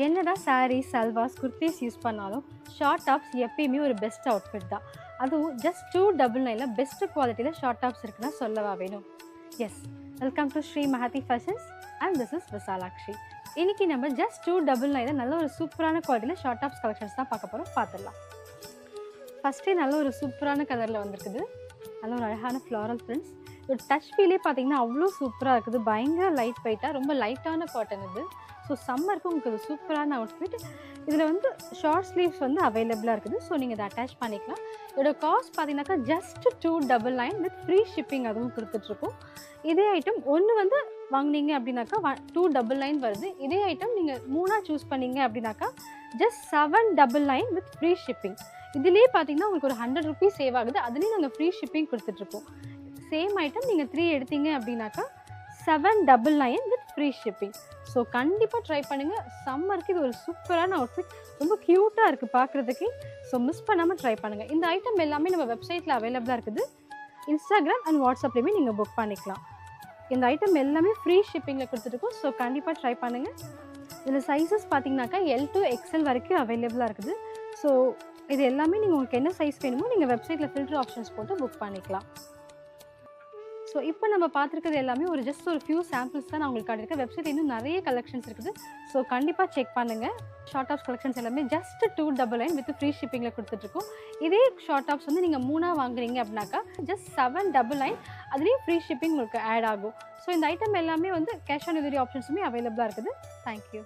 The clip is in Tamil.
என்னதான் சாரீஸ், சல்வாஸ், குர்தீஸ் யூஸ் பண்ணாலும் ஷார்ட் டாப்ஸ் எப்பயுமே ஒரு பெஸ்ட் அவுட்ஃபிட் தான். அதுவும் ஜஸ்ட் 299ல பெஸ்ட் குவாலிட்டியில் ஷார்ட் டாப்ஸ் இருக்குன்னா சொல்லவா வேணும். Yes, welcome to Sri Mahathi fashions and this is Vishalakshi. இன்னைக்கு நம்ம ஜஸ்ட் 299ல நல்ல ஒரு சூப்பரான குவாலிட்டியில் ஷார்ட் டாப்ஸ் கலெக்ஷன்ஸ் தான் பார்க்க போகிறோம். பார்த்துடலாம். ஃபஸ்ட்டே நல்ல ஒரு சூப்பரான கலரில் வந்திருக்குது. நல்ல ஒரு அழகான ஃப்ளாரல் பிரிண்ட்ஸ். ஒரு டச் ஃபீலே பார்த்தீங்கன்னா அவ்வளோ சூப்பராக இருக்குது. பயங்கர லைட் வெயிட்டாக, ரொம்ப லைட்டான காட்டன் இது. ஸோ சம்மருக்கு உங்களுக்கு ஒரு சூப்பரான அவுட்ஃபிட். இதில் வந்து ஷார்ட் ஸ்லீவ்ஸ் வந்து அவைலபிளாக இருக்குது. ஸோ நீங்கள் இதை அட்டாச் பண்ணிக்கலாம். இதோட காஸ்ட் பார்த்தீங்கன்னாக்கா ஜஸ்ட் 299 வித் ஃப்ரீ ஷிப்பிங் அதுவும் கொடுத்துட்ருக்கோம். இதே ஐட்டம் ஒன்று வந்து வாங்கினீங்க அப்படின்னாக்கா 299 வருது. இதே ஐட்டம் நீங்கள் 3 சூஸ் பண்ணீங்க அப்படின்னாக்கா ஜஸ்ட் 799 வித் ஃப்ரீ ஷிப்பிங். இதுலேயே பார்த்தீங்கன்னா உங்களுக்கு ஒரு 100 ருபீஸ் சேவ் ஆகுது. அதுலேயும் நாங்கள் ஃப்ரீ ஷிப்பிங் கொடுத்துட்ருக்கோம். சேம் ஐட்டம் நீங்கள் 3 எடுத்தீங்க அப்படின்னாக்கா 799 வித் ஃப்ரீ ஷிப்பிங். ஸோ கண்டிப்பாக ட்ரை பண்ணுங்கள். சம்மருக்கு இது ஒரு சூப்பரான அவுட்ஃபிட். ரொம்ப க்யூட்டாக இருக்குது பார்க்குறதுக்கு. ஸோ மிஸ் பண்ணாமல் ட்ரை பண்ணுங்கள். இந்த ஐட்டம் எல்லாமே நம்ம வெப்சைட்டில் அவைலபிளாக இருக்குது. இன்ஸ்டாகிராம் அண்ட் வாட்ஸ்அப்லேயுமே நீங்கள் புக் பண்ணிக்கலாம். இந்த ஐட்டம் எல்லாமே ஃப்ரீ ஷிப்பிங்கில் கொடுத்துருக்கோம். ஸோ கண்டிப்பாக ட்ரை பண்ணுங்கள். இதில் சைஸஸ் பார்த்தீங்கன்னாக்கா L to XL வரைக்கும் அவைலபிளாக இருக்குது. ஸோ இது எல்லாமே நீங்கள் உங்களுக்கு என்ன சைஸ் வேணுமோ நீங்கள் வெப்சைட்டில் ஃபில்டர் ஆப்ஷன்ஸ் போட்டு புக் பண்ணிக்கலாம். ஸோ இப்போ நம்ம பார்த்துருக்கிறது எல்லாமே ஜஸ்ட் ஒரு ஃபியூ சாம்பிள்ஸ் தான் நான் உங்களுக்கு காட்டியிருக்கேன். வெப்சைட் இன்னும் நிறைய கலெக்ஷன்ஸ் இருக்குது. ஸோ கண்டிப்பாக செக் பண்ணுங்கள். ஷார்ட் டாப்ஸ் கலெக்ஷன்ஸ் எல்லாமே ஜஸ்ட் 299 வித் ஃப்ரீ ஷிப்பிங்கில் கொடுத்துட்ருக்கோம். இதே ஷார்ட் டாப்ஸ் வந்து நீங்கள் 3 வாங்குறீங்க அப்படின்னாக்கா ஜஸ்ட் 799 அதுலேயும் ஃப்ரீ ஷிப்பிங் உங்களுக்கு ஆட் ஆகும். ஸோ இந்த ஐட்டம் எல்லாமே வந்து கேஷ் ஆன் டெலிவரி ஆப்ஷன்ஸுமே அவைலபிளாக இருக்குது. தேங்க்யூ.